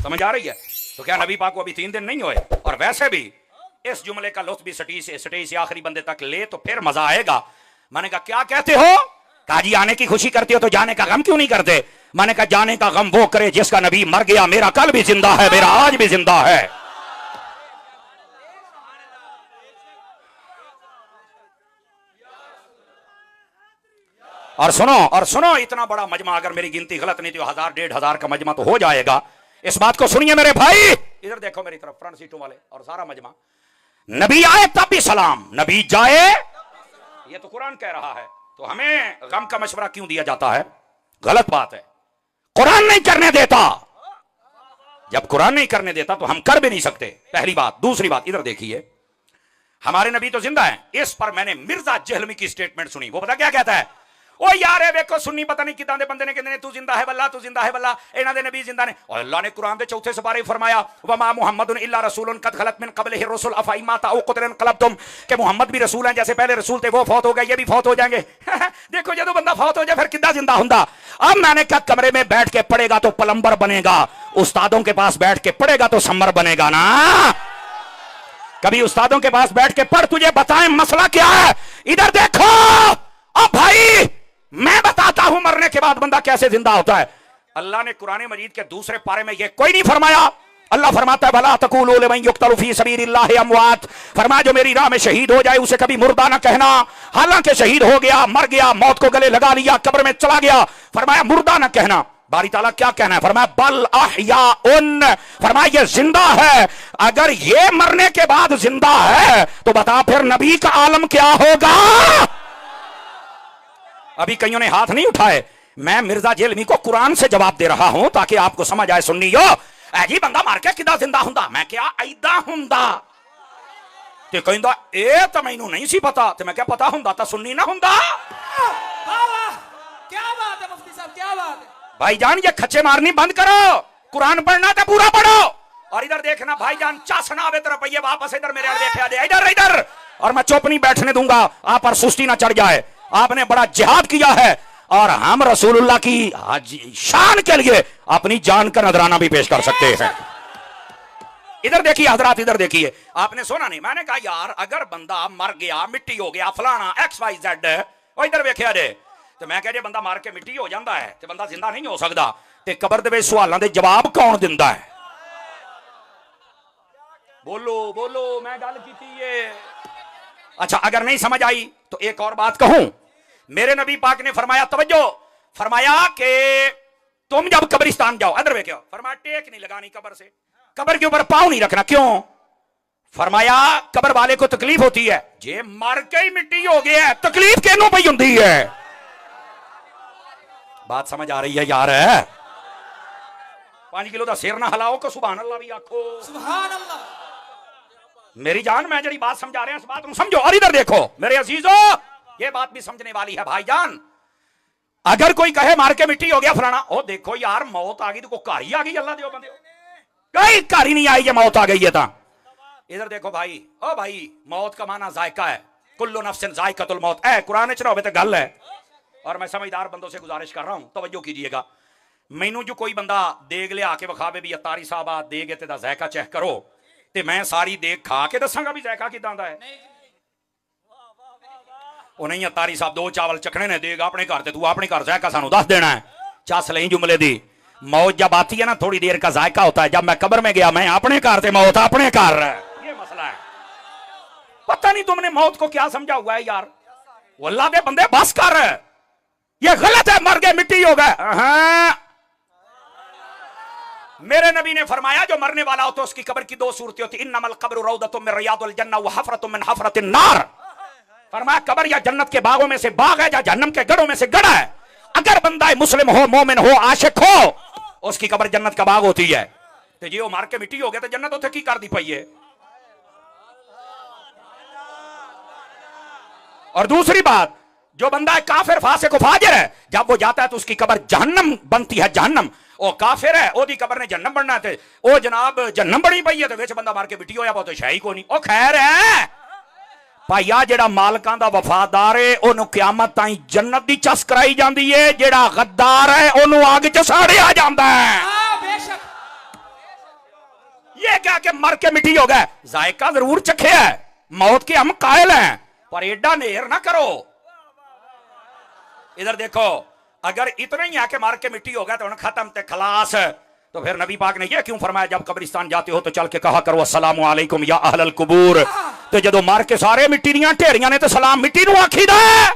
समझ आ रही है? तो क्या नबी पाक को अभी 3 दिन नहीं हुए? और वैसे भी इस जुमले का लुत्फ भी स्टेज से आखिरी बंदे तक ले तो फिर मजा आएगा। मैंने कहा क्या कहते हो? काजी आने की खुशी करते हो तो जाने का गम क्यों नहीं करते? मैंने कहा जाने का गम वो करे जिसका नबी मर गया, मेरा कल भी जिंदा है, मेरा आज भी जिंदा है। और सुनो, इतना बड़ा मजमा, अगर मेरी गिनती गलत नहीं तो 1000-1500 का मजमा तो हो जाएगा। इस बात को सुनिए मेरे भाई, इधर देखो मेरी तरफ, फ्रंट सीटों वाले और सारा मजमा। नबी आए तब भी सलाम, नबी जाए, ये तो कुरान कह रहा है। तो हमें गम का मशवरा क्यों दिया जाता है? गलत बात है। कुरान नहीं करने देता। जब कुरान नहीं करने देता तो हम कर भी नहीं सकते, पहली बात। दूसरी बात, इधर देखिए, हमारे नबी तो जिंदा है। इस पर मैंने मिर्जा जहलमी की स्टेटमेंट सुनी। वो पता क्या कहता है? ओ यार देखो सुन्नी पता नहीं किदां दे बंदे ने कहंदे ने तू जिंदा है बल्ला, तू जिंदा है बल्ला, इन्हां दे नबी जिंदा ने। और अल्लाह ने कुरान दे 4 सिपारे फरमाया वमा मुहम्मदुन इल्ला रसूलुन कद खलत मिन क़ब्लिहि रुsul अफ़ई माता औ क़ुतिलन क़लबतुम, के मोहम्मद भी रसूल हैं, जैसे पहले रसूल थे वो फौत हो गए, ये भी फौत हो जाएंगे। देखो जब बंदा फौत हो जाए फिर किदा जिंदा हुंदा। अब मैंने कहा कमरे में बैठ के पढ़ेगा तो प्लम्बर बनेगा, उस्तादों के पास बैठ के पढ़ेगा तो सम्मर बनेगा ना। कभी उस्तादों के पास बैठ के पढ़, तुझे बताएं मसला क्या है। इधर देखो, अब भाई मैं बताता हूं मरने के बाद बंदा कैसे जिंदा होता है। अल्लाह ने कुरान मजीद के दूसरे पारे में यह कोई नहीं फरमाया। अल्लाह फरमाता है भला तक़ूलू लिमन युक़्तलु फ़ी सबीलिल्लाहि अमवात, फरमाया जो मेरी राह में शहीद हो जाए उसे कभी मुर्दा ना कहना। हालांकि शहीद हो गया, मर गया, मौत को गले लगा लिया, कब्र में चला गया, फरमाया मुर्दा ना कहना। बारी ताला क्या कहना है? फरमाया बल अहयाउन, फरमाया ये जिंदा है। अगर ये मरने के बाद जिंदा है तो बता फिर नबी का आलम क्या होगा। अभी कईयों ने हाथ नहीं उठाए। मैं मिर्जा जेलमी को कुरान से जवाब दे रहा हूं ताकि आपको समझ आए। सुन्नियो जी बंदा मार के किदा जिंदा हुंदा, मैं क्या ऐदा हुंदा ते कहंदा ए तो मैनू नहीं सी पता, ते मैं क्या पता हुंदा तो सुन्नी ना हुंदा। क्या बात है मुफ्ती साहब, क्या बात है। भाईजान ये खच्चे मारनी बंद करो, कुरान पढ़ना तो पूरा पढ़ो। और इधर देखना भाईजान, चासना आवे तो रुपये वापस इधर मेरे देखा दे, इधर इधर। और मैं चुप नहीं बैठने दूंगा, आप पर सुस्ती ना चढ़ जाए। आपने बड़ा जिहाद किया है और हम रसूलुल्लाह की शान के लिए अपनी जान का नजराना भी पेश कर सकते हैं। इधर देखिए हजरात, इधर देखिए। आपने सुना नहीं? मैंने कहा यार अगर बंदा मर गया, मिट्टी हो गया, फलाना XYZ, और इधर वेख्या जे तो मैं कह जे बंदा मार के मिट्टी हो जाता है तो बंदा जिंदा नहीं हो सकता। ते कबर दे विच सवालों के जवाब कौन दिंदा है? बोलो बोलो, मैं गल कीती है। अच्छा अगर नहीं समझ आई तो एक और बात कहूं। मेरे नबी पाक ने फरमाया, तवज्जो, फरमाया कि तुम जब कब्रिस्तान जाओ, अदर देखो, फरमाया टेक नहीं लगानी कब्र से, कब्र के ऊपर पांव नहीं रखना। क्यों? फरमाया कब्र वाले को तकलीफ होती है। जे मर के ही मिट्टी हो गया है तकलीफ केनू पई हुंदी है? बात समझ आ रही है यार? 5 किलो का सिर ना हिलाओ को सुभान अल्लाह भी आखो। सुभान अल्लाह। मेरी जान, मैं जरी बात समझा रहे हैं इस बात को समझो। और इधर देखो मेरे अजीजो, ये बात भी समझने वाली है भाईजान। अगर कोई कहे मार के मिट्टी हो गया फलाना, ओ देखो यार मौत आ गई तो घर ही आ गई। अल्लाह दे बंदे कहीं घर ही नहीं आई, ये मौत आ गई है। इधर देखो भाई, ओ भाई मौत का माना जायका है, कुल्लु नफ्सिन जायकातुल मौत। कुरान च ना होवे तो गल है। और मैं समझदार बंदों से गुजारिश कर रहा हूं, तवज्जो कीजिएगा। मैनू जो कोई बंदा देग लिया के विखावे भी अतारी साहब आ देग ते दा जायका चेक करो, ते मैं सारी देग खा के दसांगा भी जायका किदां दा है। ओ नहीं अतारी साहब 2 चावल चखने ने, देग अपने घर ते तू अपने घर जायका सानू दस देना है। चस लई जुमले दी। मौत जब आती है ना थोड़ी देर का जायका होता है। जब मैं कब्र में गया, मैं अपने घर ते मौत अपने घर, ये मसला है। पता नहीं तुमने मौत को क्या समझा हुआ है यार। अल्लाह दे बंदे बस कर, ये गलत है, मर गए मिट्टी हो गए। मेरे नबी ने फरमाया जो मरने वाला हो तो उसकी कब्र की 2 सूरतें होती, इन्नमल कब्रु रौदतुम मिन रियादिल जन्नह व हफरतुम मिन हफरतिन नार। फरमाया कब्र या जन्नत के बागों में से बाग है या जहन्नम के गढ़ों में से गढ़ है। अगर बंदा मुस्लिम हो, मोमिन हो, आशिक हो, उसकी कब्र जन्नत का बाग होती है। तो जी वो मार के मिट्टी हो गया तो जन्नत उसे की कर दी पई है। और दूसरी बात, जो बंदा है काफिर फासिक फाजिर है, जब वो जाता है तो उसकी कब्र जहन्नम बनती है। जहन्नम ओ काफिर है, ओदी कब्र ने जहन्नम बनना थे। ओ जनाब जहन्नम बनी पई है तो विच बंदा मार के मिट्टी होया, बहुत शाही को नहीं। ओ खैर है भाईया, जेड़ा मालकां दा वफादार है ओनू क़यामत ताईं जन्नत दी चस कराई जांदी है। जेड़ा गद्दार है ओनू आग च साड़िया जांदा है। ये क्या कि मर के मिट्टी हो गए, जायका जरूर चखे है, मौत के हम कायल हैं, पर एडा नेर ना करो। इधर देखो, अगर इतना ही आके मार के मिट्टी हो गया तो खत्म ते खलास, तो फिर नबी पाक ने यह क्यों फरमाया जब कब्रिस्तान जाते हो तो चल के कहा करो अस्सलामु अलैकुम या अहलल कुबूर। तो जदों मार के सारे मिट्टी दियां ढेरियां ने तो सलाम मिट्टी नूं आखीदा है।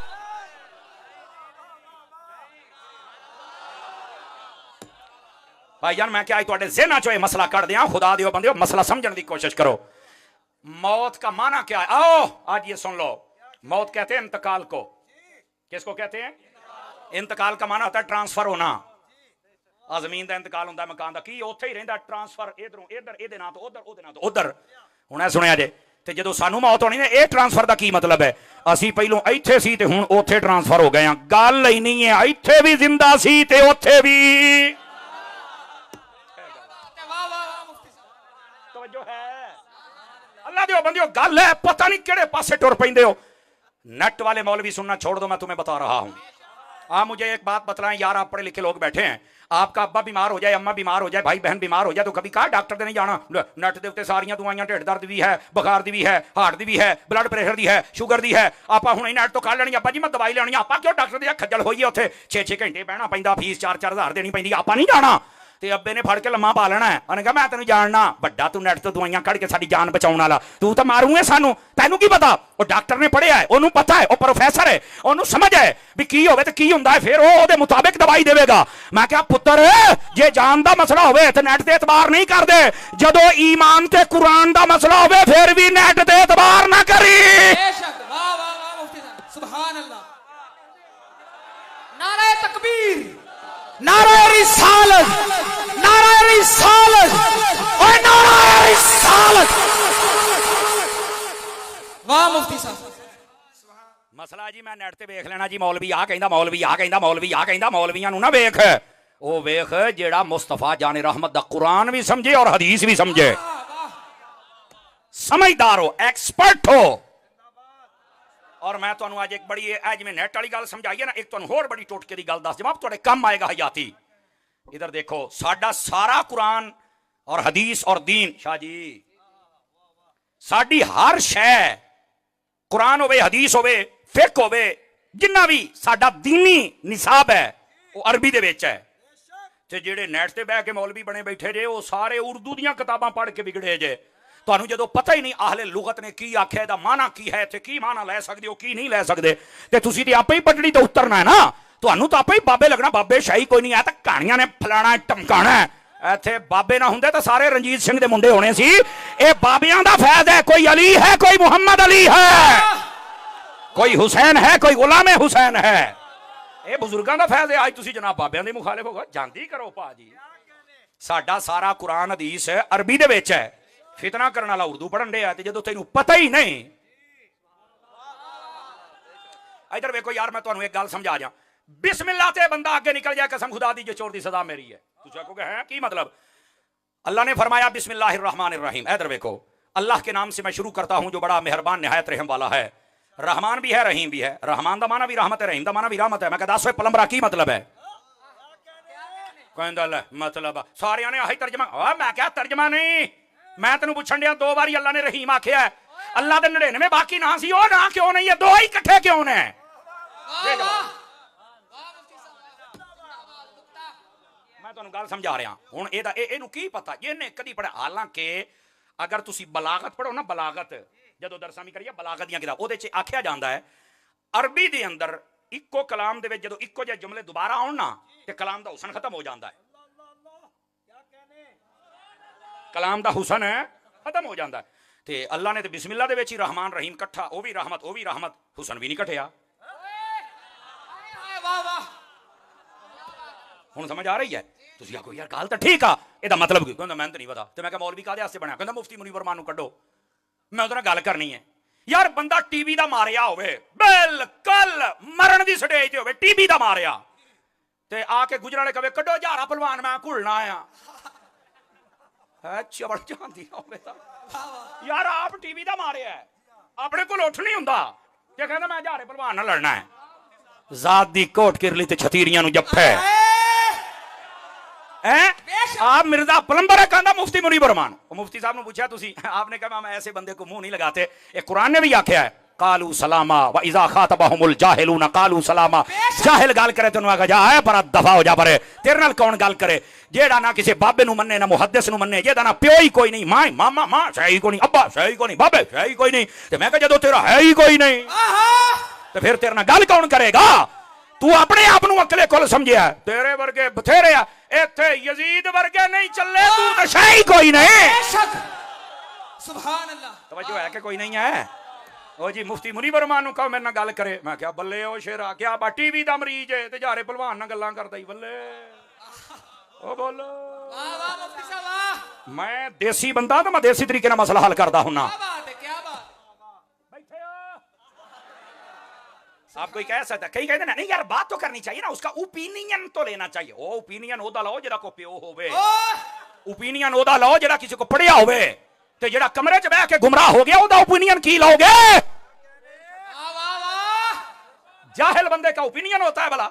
भाईजान मैं क्या आज तुहाडे ज़हनां चों मसला कढ दियां, खुदा दिओ बंदिओ मसला समझण दी कोशिश करो। मौत का माना क्या है? आओ आज ये सुन लो, मौत कहते हैं इंतकाल को। किसको कहते हैं? इंतकाल का माना होता है ट्रांसफर होना। जमीन का इंतकाल होता है, मकान का की उत्थे ही रहिंदा, ट्रांसफर इधरों इधर, इहदे नाल तो उधर, उहदे नाल तो उधर। हुण सुनिया जे, ते जदों सानू मौत होनी ने, ये ट्रांसफर का की मतलब है? असी पहलों इत्थे सी ते हुण उत्थे ट्रांसफर हो गए हैं। गल ही नहीं है इत्थे भी जिंदा सी ते उत्थे भी। वाह वाह मुफ्ती साहब, तवज्जो है अल्लाह दिओ बंदिओ, गल है पता नहीं किहड़े पासे टुर पैंदे हो। नेट वाले मौलवी सुनना छोड़ दो, मैं तुम्हें बता रहा हूं। आप मुझे एक बात बतलाएं यार, आप पढ़े लिखे लोग बैठे हैं, आपका अब्बा बीमार हो जाए, अम्मा बीमार हो जाए, भाई बहन बीमार हो जाए, तो कभी कहा डॉक्टर दे नहीं जाना? नट दे उत्ते सारियां दवाइयां, ढिड दर्द भी है, बुखार दी भी है, हार्ट दी भी है, ब्लड प्रेशर दी है, शुगर दी है। आप हुणे नेट तो कह लेनी अब्बा जी मैं दवाई लेनी, आप क्यों डॉक्टर दे खज्जल होइए? उत्थे 6-6 घंटे बहना पैंदा, फीस 4-4 हज़ार देनी पैंदी, आप नहीं जाना। ते अब्बे ने फड़ के लम्मा पा लेना है, उन्हें कहा मैं तेन जानना बड़ा, तू नेट तो दवाइयां कढ़ के साडी जान बचाउण वाला, तू तो मारूंगे सानू, तैनू की पता? वो डॉक्टर ने पढ़िया है, ओनू पता है, वो प्रोफेसर है, ओनू समझ है भी की होवे ते की हुंदा है, फिर वो ओदे मुताबिक दवाई देवेगा। मैं क्या पुत्र जे जान दा मसला होवे ते नेट ते एतबार नहीं करदे, जदों ईमान ते कुरान दा मसला होवे फिर भी नेट ते एतबार ना करी। बेशक, वाह वाह वाह मुफ्ती साहब, सुभान अल्लाह, नारे तकबीर, नारा रिसालत, नारा रिसालत, और नारा रिसालत। वाह मुफ्ती साहब। मसला जी मैं नेट ते वेख लेना जी, मौलवी आ कहंदा, मौलवी आ कहंदा, मौलवी आ कहंदा, मौलवियां नूं ना वेख, ओ वेख जेड़ा मुस्तफा जाने रहमत दा कुरान भी समझे और हदीस भी समझे, समझदार हो, एक्सपर्ट हो। और मैं तुहानू आज एक बड़ी आज में नेट वाली गल समझाई है ना, एक तुहानू होर बड़ी टोटके दी गल दस जवाब तुहाडे कम आएगा हयाती। इधर देखो, साडा सारा कुरान और हदीस और दीन, शाह जी साडी हर शय, कुरान होवे, हदीस होवे, फिक होवे, जिन्ना भी साडा दीनी निसाब है वो अरबी दे विच है। ते जेड़े नेट ते बह के मौलवी बने बैठे जे, वो सारे उर्दू दीयां किताबां पढ़ के बिगड़े जे। ਤੁਹਾਨੂੰ ਜਦੋਂ ਪਤਾ ਹੀ ਨਹੀਂ ਆਹਲੇ ਲੁਗਤ ਨੇ ਕੀ ਆਖਿਆ, ਇਹਦਾ ਮਾਨਾ ਕੀ ਹੈ, ਇੱਥੇ ਕੀ ਮਾਨਾ ਲੈ ਸਕਦੇ ਹੋ, ਕੀ ਨਹੀਂ ਲੈ ਸਕਦੇ, ਤੇ ਤੁਸੀਂ ਤੇ ਆਪੇ ਹੀ ਪਟੜੀ ਤੋਂ ਉਤਰਨਾ ਹੈ ਨਾ। ਤੁਹਾਨੂੰ ਤਾਂ ਆਪੇ ਹੀ ਬਾਬੇ ਲੱਗਣਾ, ਬਾਬੇ ਸ਼ਾਹੀ ਕੋਈ ਨਹੀਂ ਹੈ, ਤਾਂ ਕਹਾਣੀਆਂ ਨੇ ਫਲਾਣਾ ਟਮਕਾਣਾ। ਇੱਥੇ ਬਾਬੇ ਨਾ ਹੁੰਦੇ ਤਾਂ ਸਾਰੇ ਰਣਜੀਤ ਸਿੰਘ ਦੇ ਮੁੰਡੇ ਹੋਣੇ ਸੀ। ਇਹ ਬਾਬਿਆਂ ਦਾ ਫੈਜ਼ ਹੈ, ਕੋਈ ਅਲੀ ਹੈ, ਕੋਈ ਮੁਹੰਮਦ ਅਲੀ ਹੈ, ਕੋਈ ਹੁਸੈਨ ਹੈ, ਕੋਈ ਗੁਲਾਮ ਹੁਸੈਨ ਹੈ। ਇਹ ਬਜ਼ੁਰਗਾਂ ਦਾ ਫੈਜ਼ ਹੈ। ਅੱਜ ਤੁਸੀਂ ਜਨਾਬ ਬਾਬਿਆਂ ਦੇ ਮੁਖਾਲਿਫ ਹੋ ਗਏ, ਜਾਂਦੀ ਕਰੋ ਭਾਜੀ। ਸਾਡਾ ਸਾਰਾ ਕੁਰਾਨ ਹਦੀਸ ਅਰਬੀ ਦੇ ਵਿੱਚ ਹੈ, फितना करने वाला उर्दू पढ़न डे है, जो तेन पता ही नहीं। इधर वेखो यार, मैं तुहानू एक गल समझा जा, बिस्मिल्लाह ते बंदा आगे निकल जाए, कसम खुदा दी जो चोर दी सजा मेरी है। तुम आखोगे हैं की मतलब? अल्लाह ने फरमाया बिस्मिल्लाहिर्रहमानिर्रहीम। इधर वेखो, अल्लाह के नाम से मैं शुरू करता हूं जो बड़ा मेहरबान निहायत रहम वाला है। रहमान भी है, रहीम भी है। रहमान दा माना भी रहमत है, रहीम दा माना भी रहमत है। मैं कहता दस पलंबरा की मतलब है? कहंदा ले मतलब सारियां ने आही तर्जमा। मैं क्या तर्जमा नहीं, मैं तेन पूछन दिया, दो बारी अल्लाह ने रहीम आख्या है, अल्लाह दे 99 बाकी ना सी, ओ ना क्यों नहीं है? दो ही इकट्ठे क्यों ने? मैं तुहानू गल समझा रहा हुण। इहनू की पता इहने कदी पढ़िया? हालांकि अगर तुसी बलागत पढ़ो ना, बलागत जदों दरसां भी करिए बलागत दियां किताब, उहदे च आख्या जांदा है अरबी दे अंदर इक्को कलाम दे विच जदों इक्को जिहे जुमले दोबारा आउण ना, ते कलाम दा हुसन खत्म हो जांदा है। कलाम दा हुसन खत्म हो जाता है। ते अल्लाह ने तो बिस्मिल्लाह दे विच ही रहमान रहीम कट्ठा, वो भी रहमत, हुसन भी नहीं कट्ठिया। हुण समझ आ रही है? तुसीं आखो यार गल तां ठीक आ, इहदा मतलब की? कहंदा मैनूं तां नहीं पता। ते मैं कहा मौलवी काहदे वास्ते बनया? कहंदा मुफ्ती मुनीवर मान नूं कड्डो, मैं उहदे नाल गल करनी है। यार बंदा टीवी दा मारिया होवे, बिल्कुल मरण दी स्टेज ते होवे, टीवी दा मारिया, ते आके गुजराले कहे कड्डो जारा पहलवान, मैं घुलना आया है। चबड़ जाती यार, आप टीवी दा मारे है, अपने को उठ नहीं हुंदा, ते कहंदा मैं जारे पहलवान नाल लड़ना है। जात दी कोट किरली ते छतीरियां नूं जप्पे हैं। आप मिर्जा प्लम्बर है कहता मुफ्ती मुनीब रहमान। मुफ्ती साहब ने पूछा तुसी, आपने कहा मैं ऐसे बंदे को मुंह नहीं लगाते। एक कुरान ने भी आख्या है कालू सलामा व इज़ा खातबहुमुल जाहिलून कालू सलामा। जाहिल गाल करे तो उन्होंने कहा है पर दफा हो जा परे, तेरे नाल कौन गाल करे जेड़ा ना किसी बाबे नु मन्ने ना मुहद्दिस नु मन्ने, जेदा ना प्यो ही कोई नहीं, मां मामा मां सही को नहीं, अब्बा सही को नहीं, बाबे सही कोई नहीं। ते मैं कहा जदों तेरा है ही कोई नहीं तो फिर तेरे नाल गल कौन करेगा? तू अपने आप नु अकले कुल समझिया, तेरे वर्गे बथेरे आ, इत्थे यजीद वर्गे नहीं चले, तू तो सही कोई नहीं। बेशक सुभान अल्लाह। तवज्जो है कि कोई नहीं है? ओ जी मुफ्ती मुनीब रहमान नु कहो मेरे नाल गल करे। मैं क्या बल्ले ओ शेरा, क्या बा टीवी दा मरीज है ते जारे पहलवान नाल गल्लां करदा ही बल्ले। ओ बोलो वाह वाह मुफ्ती साहब वाह। मैं देसी बंदा तो मैं देसी तरीके नाल मसला हल करदा हुन्ना। क्या बात है, क्या बात। बैठे हो आप कोई कह सकता, कई कहते ना नहीं यार बात तो करनी चाहिए ना, उसका ओपिनियन तो लेना चाहिए। ओ ओपिनियन ओदा लाओ जेड़ा को प्यो होवे, ओपिनियन ओदा लाओ जेड़ा किसी को पढ़िया होवे, ते जेड़ा कमरे च बैठ के गुमराह हो गया ओदा ओपिनियन की लाओगे? वाह वाह वाह। जाहिल बंदे का ओपिनियन होता है भला,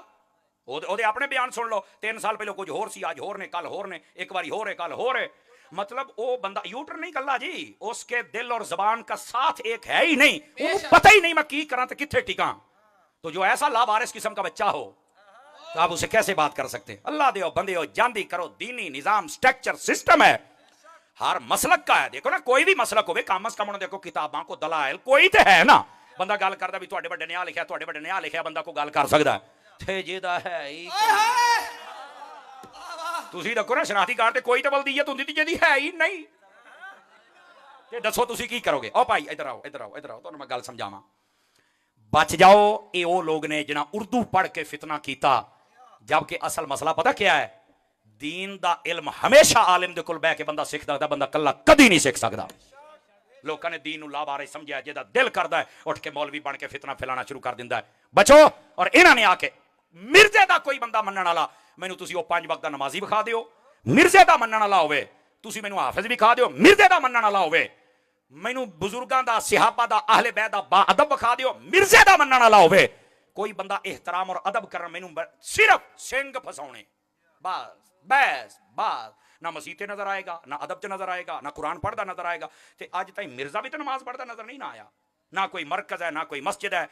ओदे अपने बयान सुन लो। 3 साल पहले कुछ होर सी, आज होर ने, कल होर ने, एक बारी होर है कल होर है। मतलब वो बंदा यूटर नहीं कल्ला जी, उसके दिल और जबान का साथ एक है ही नहीं, उन्हें पता ही नहीं मैं की करा तो किथे टिका। तो जो ऐसा लावारिस किस्म का बच्चा हो तो आप उसे कैसे बात कर सकते हैं? अल्लाह दे बंदे हो, जांदी करो, दीनी निजाम स्ट्रक्चर सिस्टम है, हर मसलक का है। देखो ना कोई भी मसलक हो, कम अज कम देखो किताबां को दलाइल कोई तो है ना। बंदा गल करदा भी तुहाडे बड़े ने आ लिखा, तुहाडे बड़े ने आ लिखा, बंदा को गल कर सकदा है। थे जेदा है ही तुसी देखो ना शनाख्ती कार्ड ते कोई तो बल्दियत हुंदी ती जेदी है ही नहीं। ते दसो तुसी की करोगे? ओ भाई इधर आओ इधर आओ इधर आओ, तुहानू मैं गल समझावां। बच जाओ ये वो लोग ने जिन्हें उर्दू पढ़ के फितना कीता, जबकि असल मसला पता क्या है? दीन दा इल्म हमेशा आलिम दे कोल बैठ के बंदा सीख सकदा, बंदा कल्ला कदी नहीं सीख सकदा। लोगों ने दीन ला बारे समझा, जेदा दिल करदा है उठ के मौलवी बन के फितना फैलाना शुरू कर दिंदा है। बचो। और इन्हां ने आके मिर्जे दा कोई बंदा मनण वाला मैनू तुसी ओ 5 वक्त दा नमाजी विखा दियो, मिर्जे दा मनण वाला होवे, तुसी मैनू हाफिज विखा दियो, मिर्जे दा मनण वाला होवे, मैनू बुजुर्गां दा सहाबा दा अहले बैत दा बा अदब विखा दियो, मिर्जे दा मनण वाला होवे। कोई बंदा एहतराम और अदब करन मैनू सिर्फ सिंग फसाउणे, बस बस बस, ना मसीते नजर आएगा, ना अदब च नजर आएगा, ना कुरान पढ़ता नजर आएगा। ते अज ताईं मिर्जा भी तो नमाज पढ़ता नजर नहीं ना आया, ना कोई मरकज है ना कोई मस्जिद है।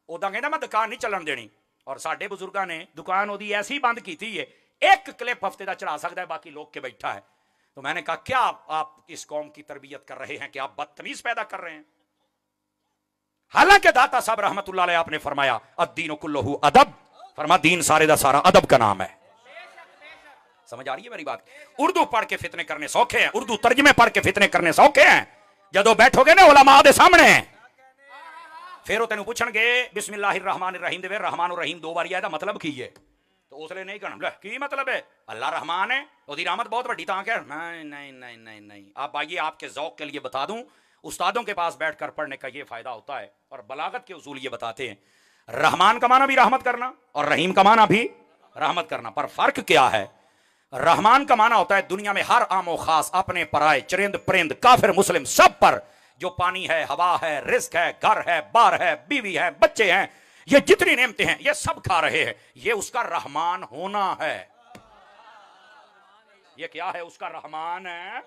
उदा कहना मैं दुकान नहीं चलन देनी, और साडे बुजुर्गां ने दुकान ओदी ऐसी बंद की है, एक क्लिप हफ्ते का चढ़ा सकता है, बाकी लोग के बैठा है। तो मैंने कहा क्या आप इस कौम की तरबियत कर रहे हैं कि आप बदतमीज पैदा कर रहे हैं? हालांकि दाता साहब रहमतुल्लाह अलैह आपने फरमाया अद्दीनु कुल्लुहु अदब, फरमा दीन सारे दा सारा अदब का नाम है। समझ आ रही है मेरी बात? उर्दू पढ़ के फितने करने सौखे हैं, उर्दू तर्जमे पढ़ के फितने करने सौखे हैं। जदों बैठोगे ना उलमा दे सामने, फिर तेन पूछणगे बिस्मिल्लाहिर्रहमानिर्रहीम दे रहमान और रहीम 2 बार आया मतलब की है, तो उसले नहीं कहना ले की मतलब है, अल्लाह रहमान है उसकी रहमत बहुत बड़ी तां क्या? नहीं नहीं नहीं नहीं नहीं। आप आइए आपके ज़ौक़ के लिए बता दूं, उस्तादों के पास बैठकर पढ़ने का ये फायदा होता है, और बलागत के उसूल ये बताते हैं रहमान का माना भी रहमत करना और रहीम का माना भी रहमत करना, पर फर्क क्या है? रहमान का माना होता है दुनिया में हर आमो खास, अपने पराए, चरिंद परिंद, काफिर मुस्लिम सब पर जो पानी है, हवा है, रिस्क है, घर है, बार है, बीवी है, बच्चे हैं, ये जितनी नेमतें हैं ये सब खा रहे हैं, ये उसका रहमान होना है। ये क्या है? उसका रहमान है,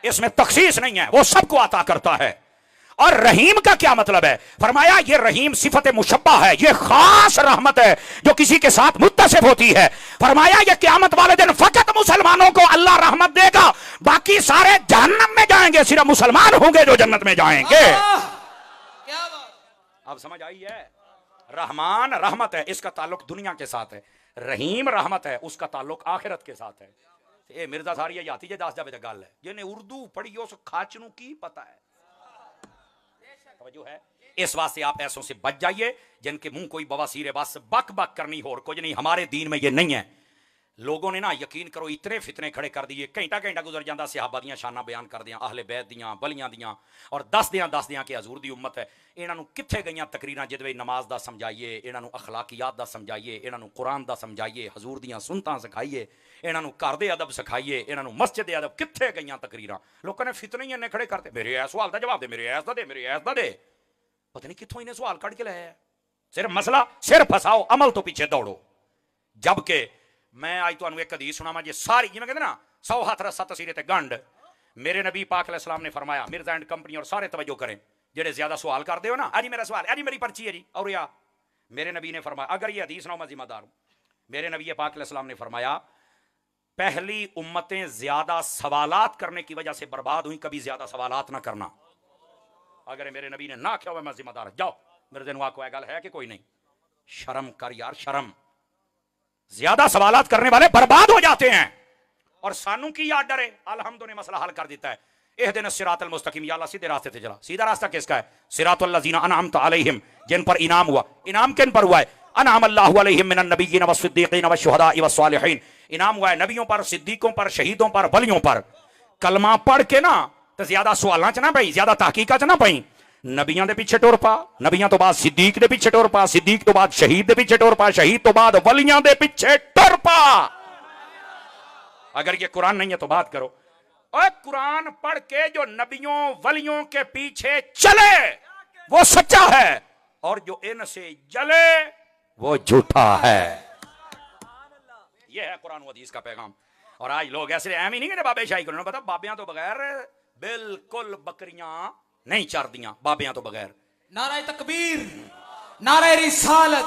इसमें तखसीस नहीं है, वो सबको अता करता है। और रहीम का क्या मतलब है? फरमाया ये रहीम सिफत मुशब्बा है, ये खास रहमत है जो किसी के साथ मुत्तसिफ होती है। फरमाया ये क़यामत वाले दिन फकत मुसलमानों को अल्लाह रहमत देगा, बाकी सारे जहन्नम में जाएंगे, सिर्फ मुसलमान होंगे जो जन्नत में जाएंगे। क्या बात। अब समझ आई है? रहमान रहमत है, इसका ताल्लुक दुनिया के साथ है, रहीम रहमत है, उसका ताल्लुक आखिरत के साथ है। ये मिर्जा सारी जाती है 10 जावे गल है, जिन्हें उर्दू पढ़ी उस खाचनू की पता है। है इस वास्ते आप ऐसों से बच जाइए जिनके मुंह कोई बवासीर बस बक बक करनी हो और कुछ नहीं। हमारे दीन में ये नहीं है। लोगों ने ना यकीन करो इतने फितने खड़े कर दिए, घंटा घंटा गुजर जाता सहाबा दियां शाना बयान कर दियां, अहले बैत दियां, बलियां दियां, और दस दियां कि हजूर दी उम्मत है। इन्हों कित्थे गईयां तकरीरां जिहदे विच नमाज दा समझाइए, इन्हों अखलाकियात दा समझाइए, इन्हों कुरान दा समझाइए, हजूर दियां सुन्नतां सिखाइए, इन्हों घर दे अदब सिखाइए, इन्हों मस्जिद दे अदब। कित्थे गईयां तकरीरां? लोगों ने फितने ही इन्ने खड़े करते, मेरे इस सवाल दा जवाब दे, मेरे ऐस दा दे, मेरे ऐस दा दे। पता नहीं कित्थों इन्हें सवाल कट के लाया है। सिर्फ मसला सिर फसाओ, अमल तो पीछे दौड़ो। जबकि मैं आज तुहानू एक हदीस सुनावां, जे सारी जिवें कहंदे ना 100 हाथ रस्सा तसीरे ते गंड। मेरे नबी पाक अलैहिस्सलाम ने फरमाया, मिर्जा एंड कंपनी और सारे तवज्जो करें जेड़े ज्यादा सवाल करते हो ना, अजी मेरा सवाल, अजी मेरी पर्ची है जी, और या मेरे नबी ने फरमाया, अगर ये हदीस ना हो मैं जिम्मेदार हूं। मेरे नबी पाक अलैहिस्सलाम ने फरमाया, पहली उम्मतें ज्यादा सवालात करने की वजह से बर्बाद हुई, कभी ज्यादा सवालात ना करना। अगर मेरे नबी ने ना किया हुआ मैं जिम्मेदार, जाओ मेरे दिन को गल है कि कोई नहीं, शर्म कर यार, शर्म। ज्यादा सवालात करने वाले बर्बाद हो जाते हैं। और सानू की याद डरे, अल्हम्दुलिल्लाह ने मसला हल कर देता है। इहदिन सिरातल मुस्तकीम, या अल्लाह सीधे रास्ते पे चला। सीधा रास्ता किसका है? सिरातल लजीना अनअमत अलैहिम, जिन पर इनाम हुआ। इनाम किन पर हुआ है? अनअम अल्लाहु अलैहिम मिनन नबिय्यीन वस्सिद्दीकीन वश्शुहदाई वस्सालिहीन। इनाम हुआ है नबियों पर, सिद्दीकों पर, शहीदों पर, वलियों पर। कलमा पढ़ के ना तो ज्यादा सवालों च ना पई, ज्यादा तहकीकात च ना पई। नबियां दे पीछे टुर पा, नबियां तो बाद सिद्दीक दे पीछे टुर पा, सिद्दीक तो बाद शहीद दे पीछे टुर पा, शहीद तो बाद वलियां दे पीछे टुर पा। अगर ये कुरान नहीं है तो बात करो। और कुरान पढ़ के जो नबियों वलियों के पीछे चले वो सच्चा है, और जो इनसे जले वो झूठा है। ये है कुरान हदीस का पैगाम। और आज लोग ऐसे एम ही नहीं कहते बाबे शाही करो, पता बाबियां तो बगैर बिल्कुल बकरियां नहीं चरदियां, बाबियां तो बगैर। नारे तकबीर, नारे रिसालत।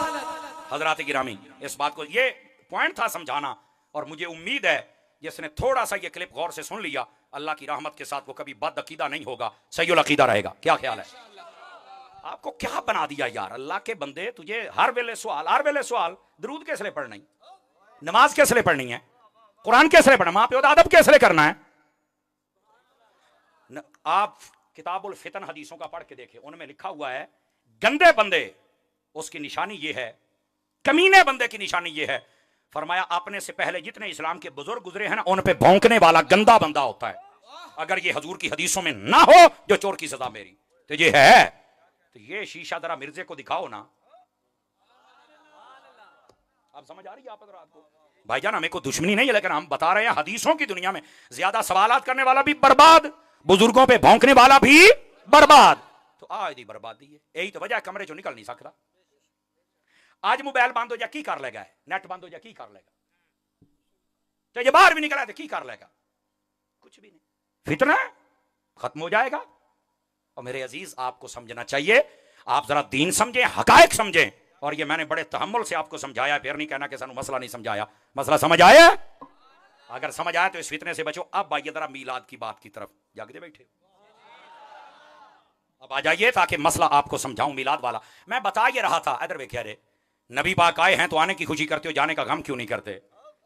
हजरात गिरामी, इस बात को, ये पॉइंट था समझाना, और मुझे उम्मीद है जिसने थोड़ा सा ये क्लिप गौर से सुन लिया, अल्लाह की रहमत के साथ वो कभी बद अकीदा नहीं होगा, सहीउल अकीदा रहेगा। क्या ख्याल है? आपको क्या बना दिया यार, अल्लाह के बंदे, तुझे हर वेले सवाल, हर वेले सवाल। दरूद कैसे लिए पढ़ना है, नमाज कैसे लिए पढ़नी है, कुरान कैसे लिए पढ़ना, माँ प्यो अदब कैसे लिए करना है। आप किताबुल फितन हदीसों का पढ़ के देखें, उनमें लिखा हुआ है गंदे बंदे उसकी निशानी ये है, कमीने बंदे की निशानी ये है। फरमाया अपने से पहले जितने इस्लाम के बुजुर्ग गुजरे हैं ना, उन पे भौंकने वाला गंदा बंदा होता है। अगर ये हजूर की हदीसों में ना हो जो चोर की सजा मेरी, तो ये है। तो ये शीशा जरा मिर्जे को दिखाओ ना। आप समझ आ रही है आप रात को? भाईजान हमें कोई दुश्मनी नहीं है, लेकिन हम बता रहे हैं हदीसों की दुनिया में ज्यादा सवालात करने वाला भी बर्बाद, बुजुर्गों पे भौंकने वाला भी बर्बाद। तो आज दी बर्बादी है, यही तो वजह, कमरे चो निकल नहीं सकता। आज मोबाइल बंद हो जा की कर लेगा, नेट बंद हो जा की कर लेगा, तो ये बाहर भी निकला तो की कर लेगा, कुछ भी नहीं। फितना खत्म हो जाएगा। और मेरे अजीज, आपको समझना चाहिए, आप जरा दीन समझें, हकायक समझें। और ये मैंने बड़े तहम्मुल से आपको समझाया, फिर नहीं कहना कि सानू मसला नहीं समझाया। मसला समझ आया? अगर समझ आया तो इस फितने से बचो। अब आइए जरा मीलाद की बात की तरफ। जागते बैठे अब आ जाइए ताकि मसला आपको समझाऊं मीलाद वाला। मैं बता ये रहा था, इधर देखिए, अरे नबी पाक आए हैं तो आने की खुशी करते हो, जाने का गम क्यों नहीं करते?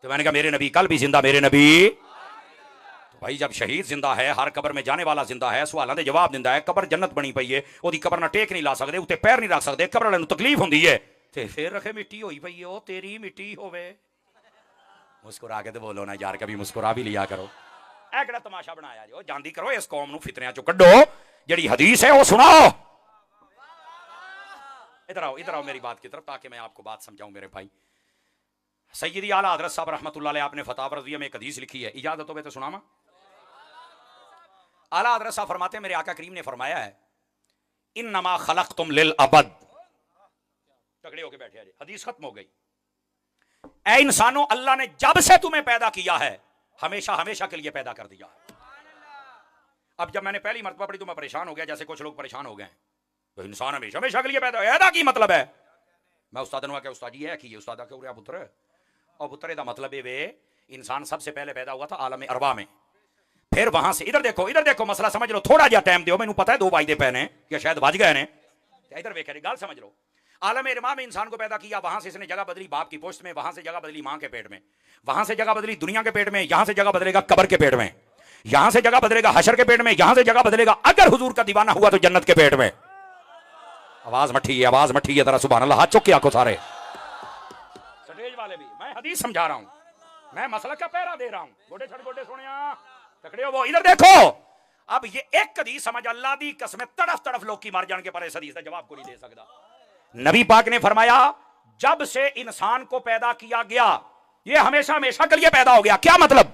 तो मैंने कहा मेरे नबी कल भी जिंदा, मेरे नबी। तो भाई जब शहीद जिंदा है, हर कब्र में जाने वाला जिंदा है, सवालों के जवाब दिंदा है, कब्र जन्नत बनी पई है, ओदी कब्र ना टेक नहीं ला सकते, उत्ते पैर नहीं रख सकते, कब्र वाले तकलीफ होंदी है, ते फिर रखे मिट्टी होई पई है, ओ तेरी मिट्टी होवे। मुस्कुरा के तो बोलो ना यार, कभी मुस्कुरा भी लिया करो। ऐ केड़ा तमाशा बनाया जो, जांदी करो इस कौम नूं फितनियां चों कड्डो, जेड़ी हदीस है वो सुनाओ। इधर आओ मेरी बात की तरफ, ताकि मैं आपको बात समझाऊं मेरे भाई। सैयदी आला हज़रत साहब रहमतुल्लाह अलैह, आपने फतावा रज़िया में एक हदीस लिखी है, इजाजत हो तो सुनामा। आला हज़रत साहब फरमाते हैं, मेरे आका करीम ने फरमाया है, इन्नमा खलक़तुम लिल अबद। तगड़े होके बैठे, हदीस खत्म हो गई। ऐ इंसानों, अल्लाह ने जब से तुम्हें पैदा किया है, हमेशा हमेशा के लिए पैदा कर दिया है। अब जब मैंने पहली मर्तबा पढ़ी तो मैं परेशान हो गया, जैसे कुछ लोग परेशान हो गए। तो इंसान हमेशा हमेशा के लिए पैदा है, की मतलब है? मैं उस्ताद ने कहा उस्ताद जी है कि उस्ताद क्यों रहा पुत्र, और पुत्र का मतलब है वे इंसान सबसे पहले पैदा हुआ था आलम अरवा में, फिर वहां से इधर देखो मसला समझ लो, थोड़ा जा टाइम दो, मैंने पता है 2 वायदे पैने या शायद बज गए ने, इधर वेख गल समझ लो। आलम अरवा में इंसान को पैदा किया, वहां से इसने जगह बदली बाप की पोस्ट में, वहां से जगह बदली मां के पेट में, वहां से जगह बदली दुनिया के पेट में, यहां से जगह बदलेगा कब्र के पेट में, यहां से जगह बदलेगा हशर के पेट में, यहां से जगह बदलेगा अगर हुजूर का दीवाना हुआ तो जन्नत के पेट में। आवाज मठी है, जरा सुभान अल्लाह, हाथ चुक के आंखों सारे स्टेज वाले भी। मैं हदीस समझा रहा हूं, मैं मसला का पहरा दे रहा हूं। गोडे छड़ गोडे सोनिया तकड़े हो वो, इधर देखो। अब ये एक हदीस समझ, अल्लाह दी कसम, तड़फ तड़फ लोग की मार जान के पर इस हदीस का जवाब को नहीं दे सकता। नबी पाक ने फरमाया, जब से इंसान को पैदा किया गया, ये हमेशा हमेशा के लिए पैदा हो गया। क्या मतलब?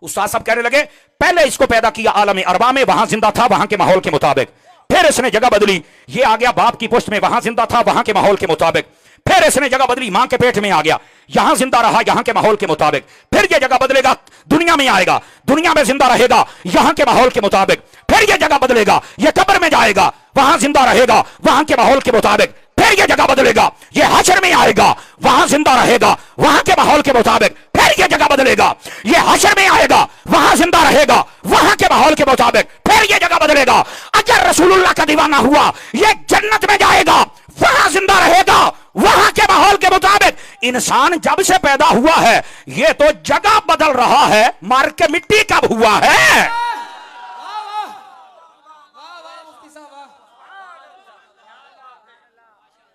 उस्ताद साहब कहने लगे, पहले इसको पैदा किया आलम अरबा में, वहां जिंदा था वहां के माहौल के मुताबिक, फिर इसने जगह बदली, ये आ गया बाप की पुष्ट में, वहां जिंदा था वहां के माहौल के मुताबिक, फिर इसने जगह बदली, मां के पेट में आ गया, यहां जिंदा रहा यहां के माहौल के मुताबिक, फिर ये जगह बदलेगा दुनिया में आएगा, दुनिया में जिंदा रहेगा यहां के माहौल के मुताबिक, फिर ये जगह बदलेगा, ये कब्र में जाएगा, वहां जिंदा रहेगा वहां के माहौल के मुताबिक, फिर ये जगह बदलेगा, ये हशर में आएगा, वहां जिंदा रहेगा वहां के माहौल के मुताबिक, फिर ये जगह बदलेगा, ये हशर में आएगा, वहां जिंदा रहेगा वहां के माहौल के मुताबिक, फिर ये जगह बदलेगा। अगर रसूलुल्लाह का दीवाना हुआ ये जन्नत में जाएगा, वहां जिंदा रहेगा वहां के माहौल के मुताबिक। इंसान जब से पैदा हुआ है ये तो जगह बदल रहा है, मार के मिट्टी कब हुआ है?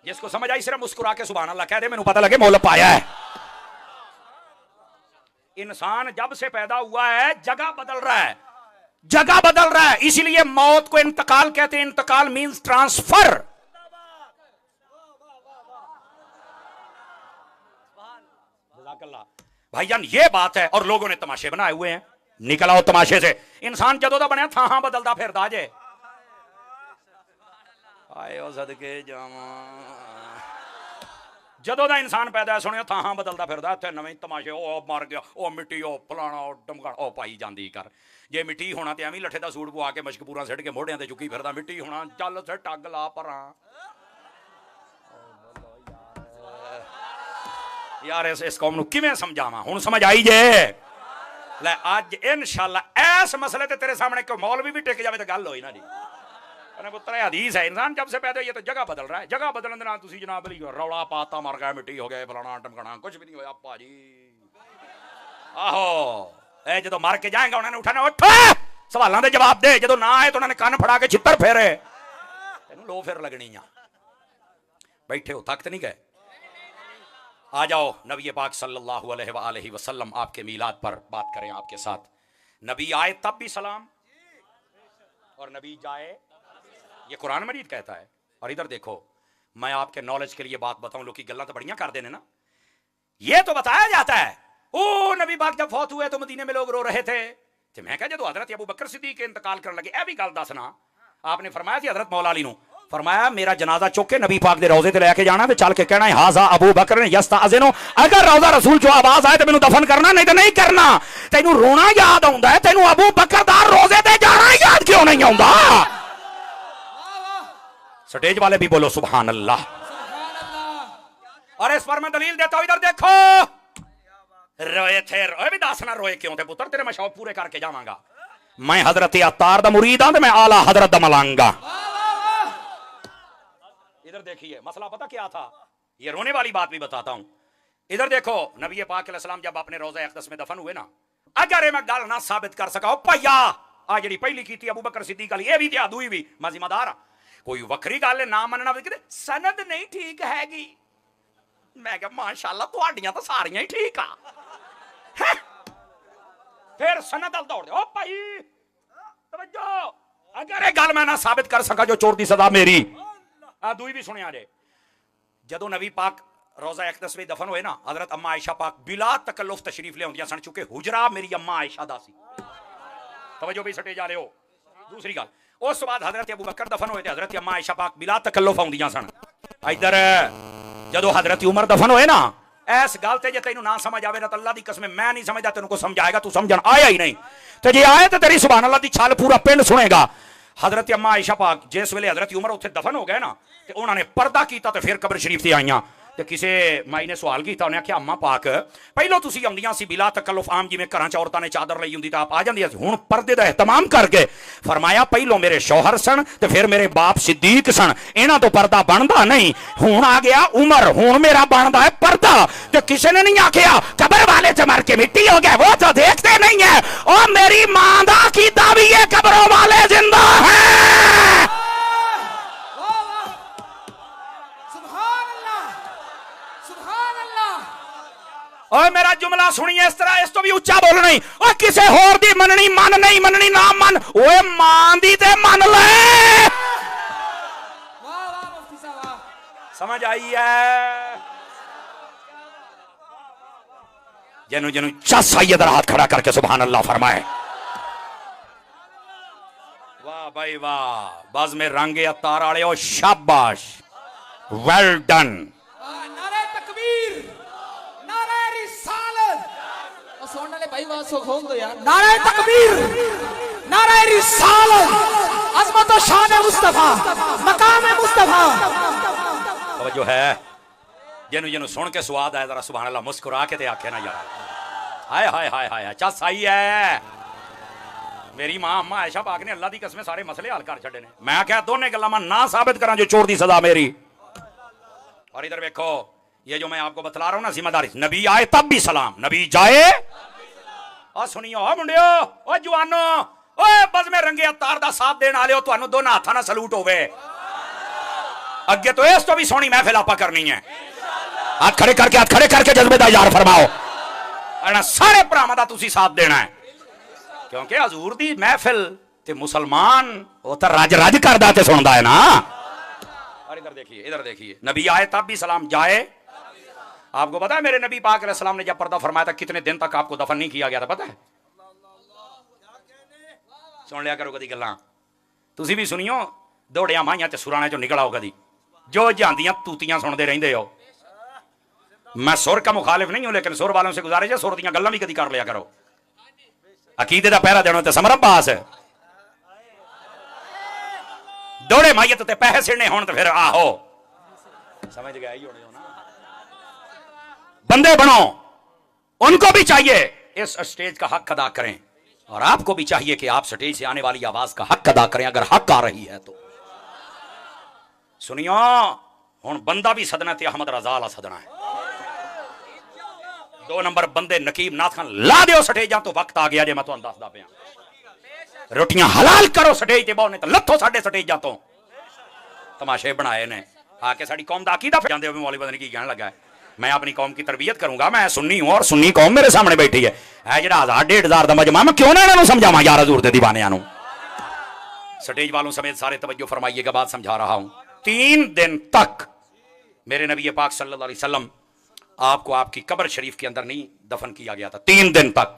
जिसको समझ आई सिर्फ मुस्कुरा के सुभान अल्लाह कह दे, मैंने पता लगे मोल पाया है। इंसान जब से पैदा हुआ है जगह बदल रहा है, जगह बदल रहा है, इसीलिए मौत को इंतकाल कहते हैं। इंतकाल मींस ट्रांसफर। भाईजान ये बात है, और लोगों ने तमाशे बनाए हुए हैं, निकल आओ तमाशे से। इंसान जदों दा बनया था बदलदा फिरदा जे, आए ओ सदके जावां, जदों दा इंसान पैदा सुनिया था बदलदा फिरदा, इत्थे नवें तमाशे, ओ मर गया, ओ मिट्टी, ओ फलाना, ओ डमका, ओ पाई जांदी कर। जे मिट्टी होना ते एवें लट्ठे दा सूट पवा के मशकपूरा सिट के मोढ़ियां ते चुकी फिरदा, मिट्टी होना चल से टग ला परां। यार इस कौम नूं किवें समझावां, हुण समझ आई जे? ले अज इंशाअल्लाह इस मसले ते तेरे सामने कोई मौलवी भी टिक जावे तो गल होई ना जी। पुत्र हदीस है, इंसान जब से पैदा हुई है तो जगह बदल रहा है। जगह बदलने के नाल तुसी जनाब अली रौला पाता, मर गया, मिट्टी हो गए, फलाना टमकाना, कुछ भी नहीं होया भाजी। आहो ए जदों मर के जाएगा उन्होंने उठाना, उठ सवालों के जवाब दे। जदों ना आए तो उन्होंने कान फड़ा के छित्तर फेरे, तेनू लो फिर लगनी आ। बैठे हो थक तो नहीं गए? आ जाओ नबी पाक सल्लल्लाहु अलैहि वसल्लम आपके मीलाद पर बात करें आपके साथ। नबी आए तब भी सलाम और नबी जाए, ये कुरान मजीद कहता है। और इधर देखो, मैं आपके नॉलेज के लिए बात बताऊं, लोग की गल्ला तो बढ़िया कर देने ना। ये तो बताया जाता है ओ नबी पाक जब फौत हुए तो मदीने में लोग रो रहे थे, तो मैं कहा जो हजरत अबू बकर सिद्दीक के इंतकाल करने लगे, ए भी गल दसना। आपने फरमाया थी हजरत मौला अली नू, फरमाया मेरा जनाजा चुक के नबी पाक दे रोजे ते लेके जाना ते चल के कहना है हाजा अबू बकर ने यस्ताज़िनो, अगर रोजा रसूल जो आवाज आए तो मैनू दफन करना, नहीं तो नहीं करना। तैनू रोना याद आउंदा है, तैनू अबू बकर दा रोजे ते जाना याद क्यों नहीं आउंदा? स्टेज वाले भी बोलो सुभान अल्लाह। और इस पर मैं दलील देता हूं, इधर देखो। रोए थे, रोए भी दसना रोए क्यों थे पुत्र, तेरे मैं शौक पूरे करके जावांगा। मैं हजरत अत्तार दा मुरीद हां, मैं आला हजरत दा मलांगा। इधर देखिए मसला पता क्या था, ये रोने वाली बात भी बताता हूं। इधर देखो, नबी पाक अलैहिस्सलाम जब अपने रोज़ा अक़दस में दफन हुए ना, अगर मैं गल ना साबित कर सका भैया आ जी पहली की अबू बकर सिद्दीक अली, ये भी त्याद हुई भी मैं जिम्मेदार कोई वक्री गल ना मनना, सनद नहीं ठीक हैगी। मैं क्या माशाअल्लाह तुहाडियां तो सारियां ही ठीक आ। फिर सनद अल दौड़ दे, ओ भाई तवज्जो, अगर ये गल मैं ना साबित कर सका जो चोर दी सदा मेरी। दूई भी सुनिया जे, जदों नबी पाक रोज़ा अक़दस में दफन हुए ना, हजरत अम्मा आयशा पाक बिला तकल्लुफ तशरीफ ले आउंदियां सन, चुके हुजरा मेरी अम्मा आयशा दा सी। तवज्जो भी सटे जा रहे हो। दूसरी गल, उस बाद हजरत अबू बकर दफन हुए थे, हजरत अम्मा आयशा पाक बिला तकल्लुफ आउंदियां सन। इधर जदों हजरत उमर दफन हुए ना, इस गल ते जे तैनू ना समझ आवे ना तो अल्लाह दी कसम मैं नहीं समझदा, तेनू को समझाएगा, तू समझण आया ही नहीं। ते जे आए तो तेरी सुभान अल्लाह दी छाल पूरा पिंड सुनेगा। हजरत अम्मा आयशा पाक जिस वेले हजरत उमर उत्थे दफन हो गए ना, ते उन्होंने पर्दा कीता ते फिर कब्र शरीफ ते आईयां। ते किसी माई ने सवाल किया, उन्हें आख्या अम्मा पाक पहलों तुसीं आउंदियां सी बिला तकल्लुफ, आम जिवें घरां च औरतां ने चादर लई हुंदी तां आप आ जांदियां सी, हुण पर्दे दा एहतमाम करके फरमाया पहलों मेरे शौहर सन ते फिर मेरे बाप सिद्दीक सन, इन्हां तो पर्दा बनदा नहीं। हुण आ गया उमर, हुण मेरा बनदा है पर्दा। ते किसी ने नहीं आख्या कब्र वाले च मर के मिट्टी हो गए, वो तो देखते नहीं है। और मेरी मां दा कीता भी ये कब्रों वाले जिंदा है। और मेरा जुमला सुनिए इस तरह, इस तो भी उच्चा बोल नहीं। और किसे होर दी मननी मन, नहीं मननी ना मन, ओए मां दी ते मन ले। समझ आई है? जनु जनु चस आइए इधर हाथ खड़ा करके सुभान अल्लाह फरमाए। वाह भाई वाह, बस में रंगे अतार आले हो, शाबाश, वेल डन। सुनने वाले भाई वासो खोल दो यार। नारे तकबीर, नारे रिसालत, अजमत और शान मुस्तफा, मकाम मुस्तफा। तवज्जो है जिन्हों जिन्हों सुन के स्वाद आया जरा सुभान अल्लाह मुस्कुरा के ते आखे ना यार हाय हाय हाय हाय चल सही है। मेरी मां अम्मा आयशा पाक ने अल्लाह दी कसम सारे मसले हल कर छड़े ने। मैं क्या दोने गल्लां मैं ना साबित करा जो चोर दी सजा मेरी। और इधर देखो ये जो मैं आपको बतला रहा हूं ना जिम्मेदारी, नबी आए तब भी सलाम, नबी जाए और सुनियो ओ मुंडियो ओ जवानो ओ बस में रंगे अवतार दा साथ देने वाले हो, तुहानू दोनों हाथां नाल सलूट होवे। अगे तो इस तो भी सोहनी महफिल आपा करनी है। हाथ खड़े करके जज्बे दा इज़हार फरमाओ। अना सारे भरावां दा तुसी साथ देना है क्योंकि हजूर दी महफिल ते मुसलमान वो तो रज रज करदा ते सुनदा है ना। और इधर देखिए नबी आए तब भी सलाम, जाए। आपको पता है मेरे नबी पाक अलैहि सलाम ने जब पर्दा फरमाया था कितने दिन तक आपको दफन नहीं किया गया था पता है? सुन लिया करो कदी गल्लां, तुसी भी सुनियो। दौड़िया माइयां ते सुराने चो निकल आओ कदी, जो जानदियां तूतियां सुनते रहंदे हो। मैं सुर का मुखालिफ नहीं हूं लेकिन सुर वालों से गुजारिश है सुर दियां गल्लां भी कदी कर लिया करो। अकीदे दा पहरा देना ते समर अब्बास दौड़े माइयत ते पैसे सिरने होण ते फिर आहो समझ गए ही होने हो ना। बंदे बनो, उनको भी चाहिए इस स्टेज का हक अदा करें और आपको भी चाहिए कि आप स्टेज से आने वाली आवाज का हक अदा करें अगर हक आ रही है तो। सुनियो हुण बंदा भी सदना ते अहमद रजा ला सदना है। 2 नंबर बंदे नकीब नाथ खान ला दियो स्टेजां तो वक्त आ गया जे मैं तुहानू दसदा पिया। रोटियां हलाल करो स्टेज ते बहुने तो लथो साडे स्टेजां तो। तमाशे बनाए ने आके साडी कौम दा अकीदा जांदे हो मौलवी पता नहीं की कहने लगा है। मैं अपनी कौम की तरबियत करूंगा, मैं सुन्नी हूं और सुन्नी कौम मेरे सामने बैठी है जेड़ा 1000-1500 दा मजमा मैं क्यों ना इन्हां नूं समझावां यार हजूर दे दीवानियां नूं। स्टेज वालों समेत सारे तवज्जो फरमाइएगा, बात समझा रहा हूं। 3 दिन तक मेरे नबी पाक सल्लल्लाहु अलैहि वसल्लम आपको आपकी कब्र शरीफ के अंदर नहीं दफन किया गया था 3 दिन तक।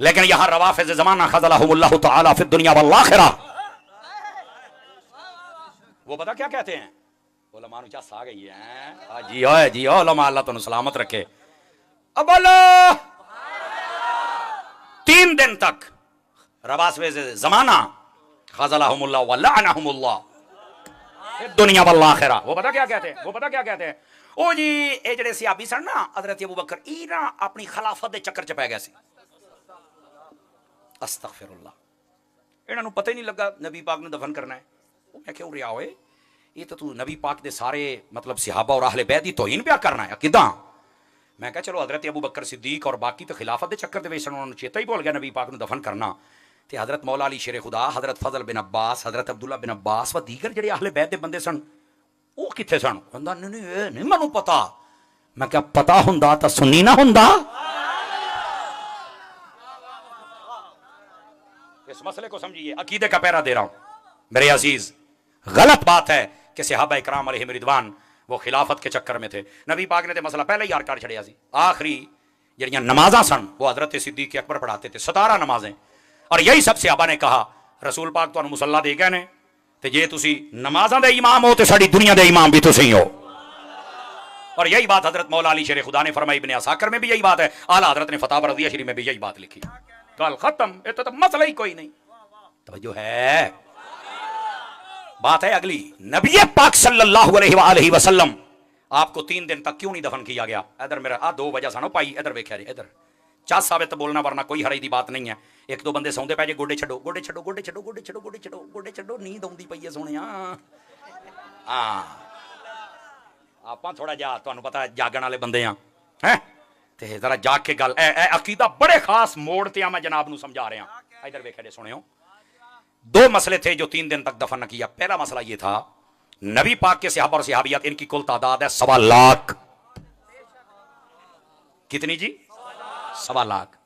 लेकिन यहां रवाफिज जमाना खज़लहुमुल्लाहु तआला फिद दुनिया वल आखिरा वो पता क्या कहते हैं? उलमा नु चस आ गई है जी ओ उलमा अल्लाह तुम सलामत रखे। अब बोलो 3 दिन तक रवाफिज जमाना खज़लहुमुल्लाहु व लअनहुमुल्लाह फिद दुनिया वल आखिरा वो पता क्या कहते हैं? ओ जी ए जेड़े सहाबी सन ना हजरत अबू बकर ई ना अपनी खिलाफत दे चक्कर च पै गए सी। अस्तगफिरुल्लाह, इन्हां नूं पता ही नहीं लगा नबी पाक ने दफन करना है। मैं क्यों रिया होए ये तो तू नबी पाक दे सारे मतलब सहाबा और अहले बैत दी तौहीन प्या करना है किदां? मैं कहा चलो हजरत अबू बकर सिद्दीक और बाकी तो खिलाफत दे चक्कर दे विच उन्होंने चेता ही भूल गया नबी पाक नूं दफन करना। ते हजरत मौला अली शेर खुदा, हजरत फजल बिन अब्बास, हजरत अब्दुल्ला बिन अब्बास व दीगर जेड़े अहले बैत दे बंदे सन वो कित्थे सन? कहंदा नहीं मैनूं पता। मैं क्या पता हुंदा तां सुन्नी ना हुंदा? इस मसले को समझिए, अकीदे का पैरा दे रहा हूं मेरे अजीज। गलत बात है कि सहाबा इकराम अलैहिम रिदवान वो खिलाफत के चक्कर में थे। नबी पाक ने तो मसला पहले ही यार कर छड़िया सी। आखिरी जड़ियां नमाज़ां सन वो हजरत सिद्दीक अकबर पढ़ाते थे 17 नमाजें और यही सब सहाबा ने कहा रसूल पाक तुहानू मुसल्ला दे गए ने ते जे तुसी नमाज़ां दे इमाम हो तो साडी दुनिया दे इमाम भी तुसी हो। और यही बात हजरत मौला अली शेर खुदा ने फरमाई, इब्ने असाकिर में भी यही बात है, आला हजरत ने फतावा रज़िया शरीफ में भी यही बात लिखी। गल खत्म, ये तो मसला ही कोई नहीं। तवज्जो है, बात है अगली। नबी पाक सल्लल्लाहु अलैहि वसल्लम आपको 3 दिन तक क्यों नहीं दफन किया गया? इधर मेरा 2 वजह सानो भाई इधर वेख्या जी, इधर चस साबित बोलना वरना कोई हराई दी बात नहीं है। 1-2 बंदे सौंदे पै जे गोडे छड्डो गोडे छड्डो गोडे छड्डो गोडे छड्डो गोडे छड्डो गोडे छड्डो नींद आउंदी पई है सोहणिया। हां आपां थोड़ा जा तुहानू पता जागण वाले बंदे आ हैं ते जरा जाग के गल अकीदा बड़े खास मोड़ ते मैं जनाब नू समझा रहा। इधर वेख्या जे सुनियो, 2 मसले थे जो 3 दिन तक दफन न किया। पहला मसला यह था नबी पाक के सहाबा और सहाबियात इनकी कुल तादाद है 1.25 लाख। कितनी जी? 1.25 लाख।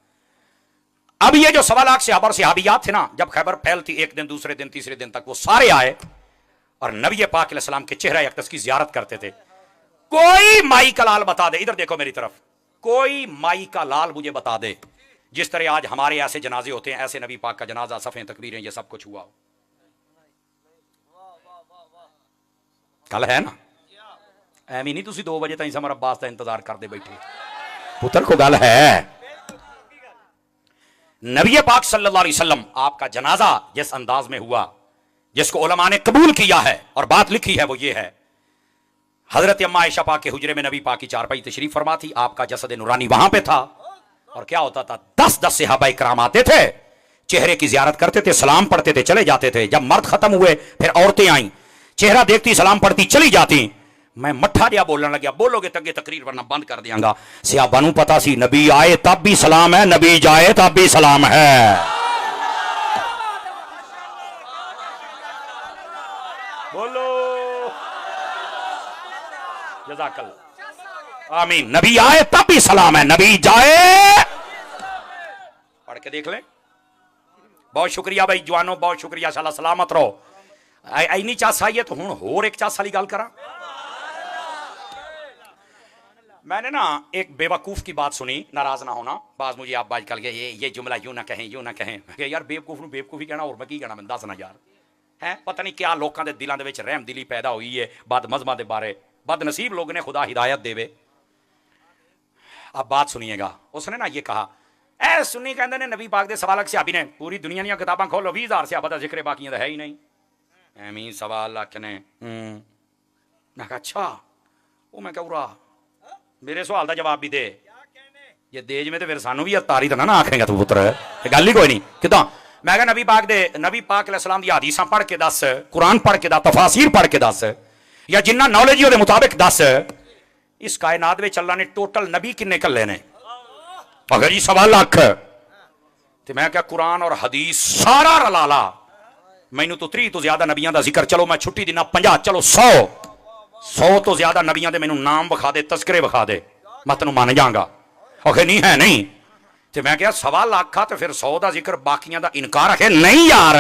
अब ये जो 1.25 लाख सहाबा और सहाबियात थे ना, जब खैबर फैलती एक दिन दूसरे दिन तीसरे दिन तक वो सारे आए और नबी पाक अलैहि सलाम के चेहरा अक़दस की जियारत करते थे। कोई माई का लाल बता दे, इधर देखो मेरी तरफ, कोई माई का लाल मुझे बता दे जिस तरह आज हमारे ऐसे जनाजे होते हैं ऐसे नबी पाक का जनाजा, सफ़े तकबीरें, ये सब कुछ हुआ हो। कल है ना ਐਵੇਂ ਨਹੀਂ ਤੁਸੀਂ 2 ਵਜੇ ਤਾਈਂ ਸਮਰ अब्बास का इंतजार करते बैठे। पुत्र को गल है, नबी पाक सल्लल्लाहु अलैहि वसल्लम आपका जनाजा जिस अंदाज में हुआ, जिसको उलमा ने कबूल किया है और बात लिखी है, वो ये है, हजरत अम्मा आयशा पाक के हुजरे में नबी पाक की चारपाई तशरीफ फरमा थी, आपका जसद नूरानी वहां पे था। और क्या होता था, 10-10 सहाबा इकराम आते थे, चेहरे की जियारत करते थे, सलाम पढ़ते थे, चले जाते थे। जब मर्द खत्म हुए फिर औरतें आई, चेहरा देखती, सलाम पढ़ती, चली जाती। मैं मट्ठा दिया बोलने लगा, बोलोगे तगे तकरीर वरना बंद कर दियांगा। सहाबा नूं पता सी नबी आए तब भी सलाम है, नबी जाए तब भी सलाम है। बोलो जज़ाकल्लाह, आमीन। नबी आए तब भी सलाम है, नबी जाए। पढ़ के देख ले। बहुत शुक्रिया भाई जवानों, बहुत शुक्रिया, शाला सलामत रहो। इन्नी चास आई है तो हूं होर एक चास वाली गल करा। मैंने ना एक बेवकूफ की बात सुनी, नाराज ना होना, बाज मुझे आप बाज कल के ये जुमला यूं ना कहें, यूं ना कहें। यार बेवकूफ नूं बेवकूफ ही कहना, और मैं की कहना, मैं दस ना यार है। पता नहीं क्या लोगों के दिलों के रहम दिली पैदा हुई है बद मजहबा के बारे। बदनसीब लोग ने, खुदा हिदायत देवे। अब बात सुनिएगा। उसने ना ये कहा, ए सुन्नी कहते ने नबी पाक दे सवा लख सहाबी ने, पूरी दुनिया दी किताबां खोलो 20,000 सहाबा दा जिक्र, बाकी दा है ही नहीं। एवं सवा लख ने। मैं कहा अच्छा। वो मैं कहा मेरे सवाल का जवाब भी दे, जे देज में तो फिर सानू भी तारी तो ना आखेगा तू पुत्र, गल ही कोई नहीं किदा। मैं कहा नबी पाक दे, नबी पाक अलैहिस्सलाम दी हदीसां पढ़ के दस, कुरान पढ़ के दस, तफासीर पढ़ के दस, या जिन्ना नॉलेज ही मुताबिक दस, इस कायनात में अल्लाह ने टोटल नबी किन्ने कल्ले ने? अगर जी 1.25 लाख। तो मैं क्या कुरान और हदीस सारा रलाला, मैनू तो 3 तो ज्यादा नबियां दा जिक्र, चलो मैं छुट्टी दिना 50, चलो 100 तो ज्यादा नबियां दे मैनू नाम विखा दे, तस्करे विखा दे, मैं तेनू मान जाऊंगा। ओके नहीं है नहीं। तो मैं क्या 1.25 लाख तो फिर 100 का जिक्र, बाकियां का इनकार आखे नहीं यार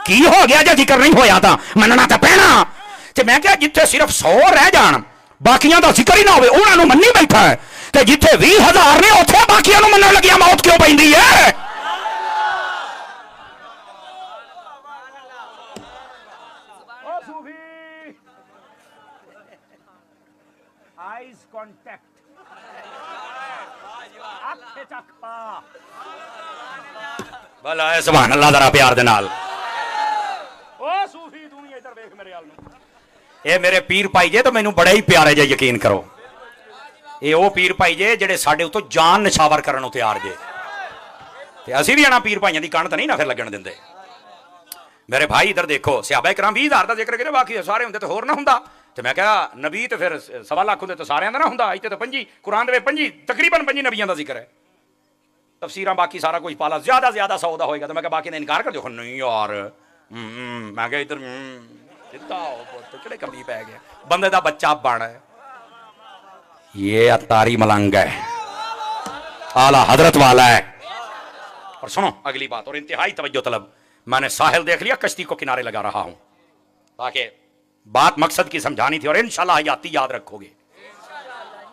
की हो गया जो जिक्र नहीं होया था, मनना तो पैना। तो मैं क्या जिथे सिर्फ 100 रह जान, बाकियां का जिक्र ही ना हो, उन्होंने मन्नी बैठा है, तो जिथे 20,000 ने उथे बाकियां नूं मनन लगिया मौत क्यों पैंदी है? आइज कांटेक्ट, भला है सुभान अल्लाह, जरा प्यार दे नाल। ओ सूफी तू भी इधर देख मेरे हाल नूं। ये मेरे पीर भाई जे तो मैनू बड़े ही प्यारे जे, यकीन करो। ये वो पीर भाई जे जेड़े साडे उतों जान निछावर करन तैयार जे, ते असीं भी आना पीर भाइयां दी कण तां नहीं ना फिर लगन दिंदे। मेरे भाई इधर देखो, सहाबा इकराम 20,000 का जिक्र करे, बाकी सारे हुंदे तो होर ना हुंदा। तो मैं कहा नबी तो फिर 1.25 लाख होंगे तो सारे का ना होंदा, इत्थे तो 25 कुरान दे 25 तकरीबन 25 नबियां दा जिक्र है। तफसीरां बाकी सारा कुछ पाला ज्यादा 100 दा होएगा। तो मैं कहा बाकी ने इनकार कर दियो, नहीं यार मैं कहा इधर सीधा तो किहड़े कमी पै गया, बंदे दा बच्चा बन, ये अतारी मलंग है, आला हजरत वाला है। और सुनो अगली बात, और इंतहाई तवज्जो तलब, मैंने साहिल देख लिया, कश्ती को किनारे लगा रहा हूं, ताकि बात मकसद की समझानी थी और इंशाल्लाह हयाती याद रखोगे।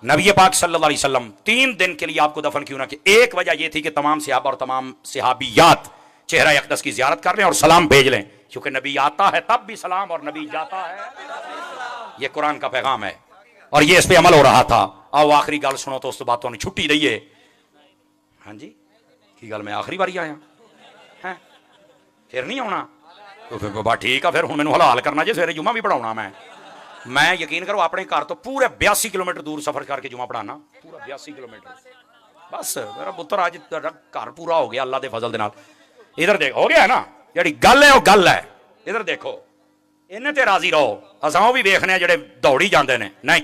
नबी पाक सल्लल्लाहु अलैहि वसल्लम 3 दिन के लिए आपको दफन क्यों ना कि, एक वजह यह थी कि तमाम सहाबा और तमाम सहाबियात चेहरा अक़दस की ज़ियारत कर लें और सलाम भेज लें, क्योंकि नबी आता है तब भी सलाम और नबी जाता है, यह कुरान का पैगाम है और ये इस पे अमल हो रहा था। आओ आखिरी गल सुनो तो उस बातों ने छुट्टी दईए। हाँ जी की गल, मैं आखिरी बारी आया है, फिर नहीं आना तो फिर बाबा ठीक है, फिर हूँ मैंने हलाल करना जे, सवेरे जुमा भी पढ़ाना। मैं यकीन करो अपने घर तो पूरे 82 किलोमीटर दूर सफर करके जुमा पढ़ाना, पूरा 82 किलोमीटर। बस मेरा पुत्र आज घर पूरा हो गया अल्लाह के फजल दे नाल। इधर देख हो गया है ना, जी गल है वो गल है। इधर देखो इन्हें ते राजी रहो, असां भी देखने जेडे दौड़ी जाते हैं, नहीं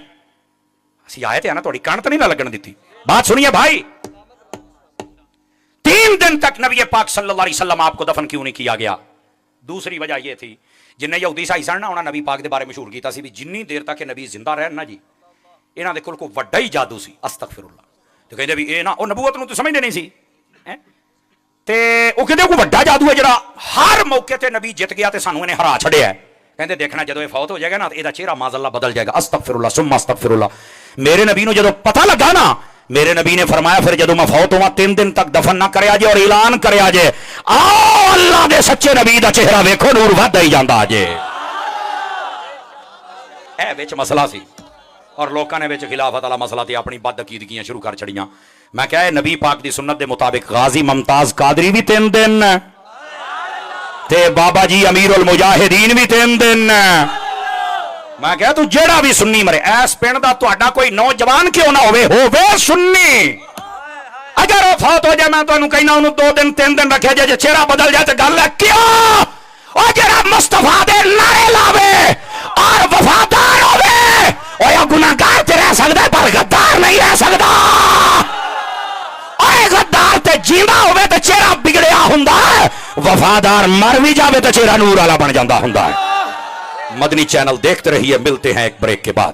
असी आए थे ना, थोड़ी कण तो नहीं ना लगन दी। बात सुनिए भाई, 3 दिन तक नबी पाक सल्लल्लाहु अलैहि वसल्लम आपको दफन क्यों नहीं किया गया? दूसरी वजह यह थी, जिन्हें यहूदी ईसाई सन ना, उन्होंने नबी पाक के बारे मशहूर किया भी जिन्नी देर तक नबी जिंदा रहन ना जी, इन्हों के कोल वड्डा ही जादू सी, अस्तगफिरुल्लाह। तो कहते भी ये ना वो नबूवत नूं तो समझते नहीं सी, ते वो कहते कोई वड्डा जादू है जिहड़ा हर मौके ते नबी जित गया ते सानू इन्हें हरा छड़िया है। कहते देखना जो ये फौत हो जाएगा ना, इसका चेहरा माज़अल्लाह बदल जाएगा। अस्तगफिरुल्लाह सुम्मा अस्तगफिरुल्लाह। मेरे नबी नूं जदों पता लगा ना, मेरे नबी ने फरमाया फिर जदों मैं फौत होवां 3 दिन तक दफन ना करे जे और ऐलान करे जे, आओ अल्लाह दे सच्चे नबी दा चेहरा वेखो, नूर वधदा ही जांदा जे। ए विच मसला सी, और लोगों ने खिलाफत वाला मसला ते अपनी बदअकीदगियां शुरू कर छड़ियां। मैं क्या नबी पाक की सुन्नत के मुताबिक गाजी मुमताज कादरी भी 3 दिन ते बाबा जी अमीर उल मुजाहिदीन भी 3 दिन। मैं क्या तू जेड़ा भी सुन्नी मरे इस पिंड दा तुहाडा कोई नौजवान क्यों ना होवे सुन्नी, अगर वो फौत हो जाए मैं तुहानू कहना उन्होंने 2 दिन 3 दिन रखे जाए, चेहरा बदल जाए तो गल है क्यों? और जरा मुस्तफा दे नारे लावे और वफादार होवे और गुनाहगार ते रह सकता है पर गद्दार नहीं रह सकता। और गद्दार ते जींदा होवे तो चेहरा बिगड़िया हुंदा है, वफादार मर भी जावे तो चेहरा नूर वाला बन जाता हुंदा है। मदनी चैनल देखते रहिए, मिलते हैं एक ब्रेक के बाद।